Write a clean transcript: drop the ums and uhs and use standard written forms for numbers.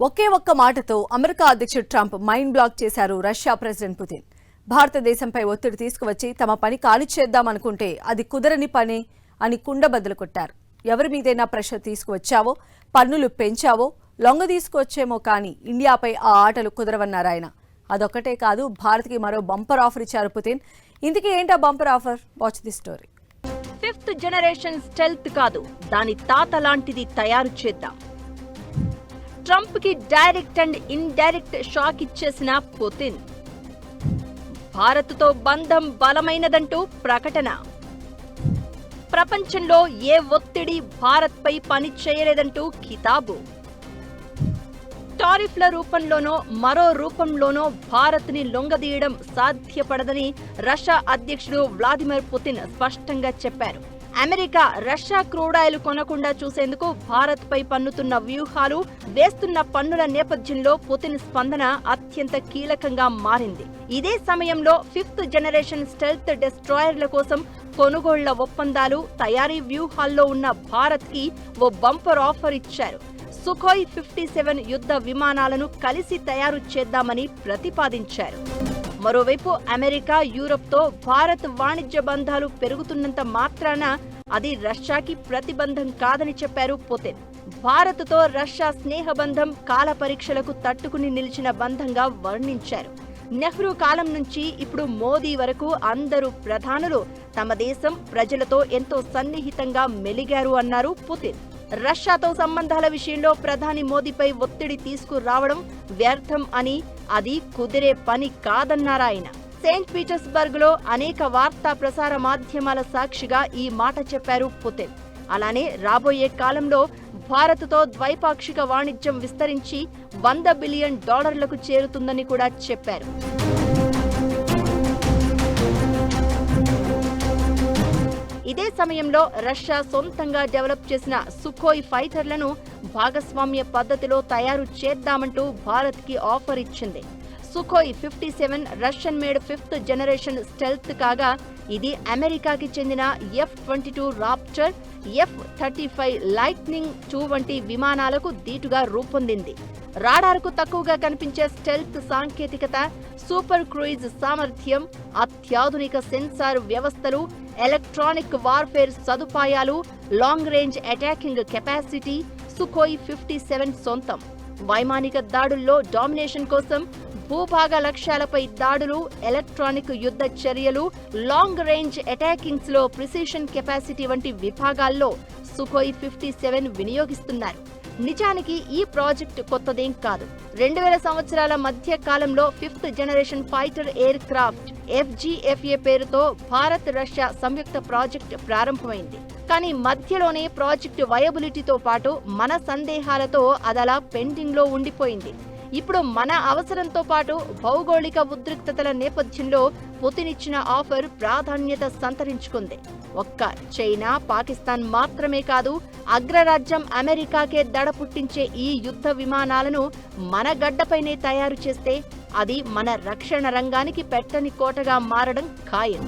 ఒకే ఒక్క మాటతో అమెరికా అధ్యక్షుడు ట్రంప్ మైండ్ బ్లాక్ చేశారు రష్యా ప్రెసిడెంట్ పుతిన్. భారతదేశంపై ఒత్తిడి తీసుకువచ్చి తమ పని కానిచేద్దామనుకుంటే అది కుదరని పని అని కుండబద్దలు కొట్టారు. ఎవరి మీదైనా ప్రెషర్ తీసుకువచ్చావో, పన్నులు పెంచావో లొంగ తీసుకువచ్చేమో కానీ ఇండియాపై ఆ ఆటలు కుదరవన్నారు ఆయన. అదొక్కటే కాదు, భారత్కి మరో బంపర్ ఆఫర్ ఇచ్చారు పుతిన్. ఇందుకే ఏంటా bumper offer? Watch the story. 5th generation stealth కాదు, దాని తాత లాంటిది తయారు చేద్దాం. ట్రంప్ కి డైరెక్ట్ అండ్ ఇండైరెక్ట్ షాక్ ఇచ్చేసిన పుతిన్. భారత్తో బంధం బలమైనదంటూ ప్రకటన. ప్రపంచంలో ఏ ఒత్తిడి భారత్ పై పని చేయలేదంటూ కితాబు. టారిఫ్ల రూపంలోనో మరో రూపంలోనో భారత్ ని లొంగదీయడం సాధ్యపడదని రష్యా అధ్యక్షుడు వ్లాదిమిర్ పుతిన్ స్పష్టంగా చెప్పారు. అమెరికా రష్యా క్రూడాయిల్ కొనకుండా చూసేందుకు భారత్ పై పన్నుతున్న వ్యూహాలు, వేస్తున్న పన్నుల నేపథ్యంలో పుతిన్ స్పందన అత్యంత కీలకంగా మారింది. ఇదే సమయంలో 5th జనరేషన్ స్టెల్త్ డెస్ట్రాయర్ల కోసం కొనుగోళ్ల ఒప్పందాలు, తయారీ వ్యూహాల్లో ఉన్న భారత్ కి ఓ బంపర్ ఆఫర్ ఇచ్చారు. సుఖోయ్ 57 యుద్ధ విమానాలను కలిసి తయారు చేద్దామని ప్రతిపాదించారు. మరోవైపు అమెరికా, యూరప్తో భారత్ వాణిజ్య బంధాలు పెరుగుతున్నంత మాత్రాన అది రష్యాకి ప్రతిబంధం కాదని చెప్పారు పుతిన్. భారత్తో రష్యా స్నేహబంధం కాల పరీక్షలకు తట్టుకుని నిలిచిన బంధంగా వర్ణించారు. నెహ్రూ కాలం నుంచి ఇప్పుడు మోదీ వరకు అందరూ ప్రధానులు తమ దేశం ప్రజలతో ఎంతో సన్నిహితంగా మెలిగారు అన్నారు పుతిన్. రష్యాతో సంబంధాల విషయంలో ప్రధాని మోదీపై ఒత్తిడి తీసుకురావడం వ్యర్థం అని, అది కుదిరే పని కాదన్నారాయన. సెయింట్ పీటర్స్బర్గ్ లో అనేక వార్తా ప్రసార మాధ్యమాల సాక్షిగా ఈ మాట చెప్పారు పుతిన్. అలానే రాబోయే కాలంలో భారత్తో ద్వైపాక్షిక వాణిజ్యం విస్తరించి $100 బిలియన్ చేరుతుందని కూడా చెప్పారు. ఇదే సమయంలో రష్యా సొంతంగా డెవలప్ చేసిన సుఖోయ్ ఫైటర్లను భాగస్వామ్య పద్ధతిలో తయారు చేద్దామంటూ భారత్కి ఆఫర్ ఇచ్చింది. Sukhoi 57 Russian made 5th generation stealth కాగా, ఇది అమెరికాకి చెందిన F-22 Raptor, F-35 lightning II వంటి విమానాలకు దీటుగా రూపొందింది. రాడార్కు తక్కువగా కనిపించే స్టెల్త్ సాంకేతికత, సూపర్ క్రూయిజ్ సామర్థ్యం, అత్యాధునిక సెన్సార్ వ్యవస్థలు, ఎలక్ట్రానిక్ వార్ఫేర్ సదుపాయాలు, long range attacking capacity Sukhoi 57 సొంతం. వైమానిక దాడుల్లో డామినేషన్ కోసం, భూభాగ లక్ష్యాలపై దాడులు, ఎలక్ట్రానిక్ యుద్ధ చర్యలు, లాంగ్ రేంజ్ అటాకింగ్స్ లో ప్రిసిషన్ కెపాసిటీ వంటి విభాగాల్లో సుఖోయ్ 57 వినియోగిస్తున్నారు. నిజానికి ఈ ప్రాజెక్ట్ కొత్తదేం కాదు. 2000 సంవత్సరాల మధ్య కాలంలో 5th generation fighter air craft FGFA పేరుతో భారత్ రష్యా సంయుక్త ప్రాజెక్ట్ ప్రారంభమైంది. కానీ మధ్యలోనే ప్రాజెక్టు వయబిలిటీతో పాటు మన సందేహాలతో అదలా పెండింగ్ లో ఉండిపోయింది. ఇప్పుడు మన అవసరంతో పాటు భౌగోళిక ఉద్రిక్తతల నేపథ్యంలో పుతిన్ ఇచ్చిన ఆఫర్ ప్రాధాన్యత సంతరించుకుంది. ఒక్క చైనా, పాకిస్తాన్ మాత్రమే కాదు, అగ్రరాజ్యం అమెరికాకే దడ పుట్టించే ఈ యుద్ధ విమానాలను మన గడ్డపైనే తయారు చేస్తే అది మన రక్షణ రంగానికి పెట్టని కోటగా మారడం ఖాయం.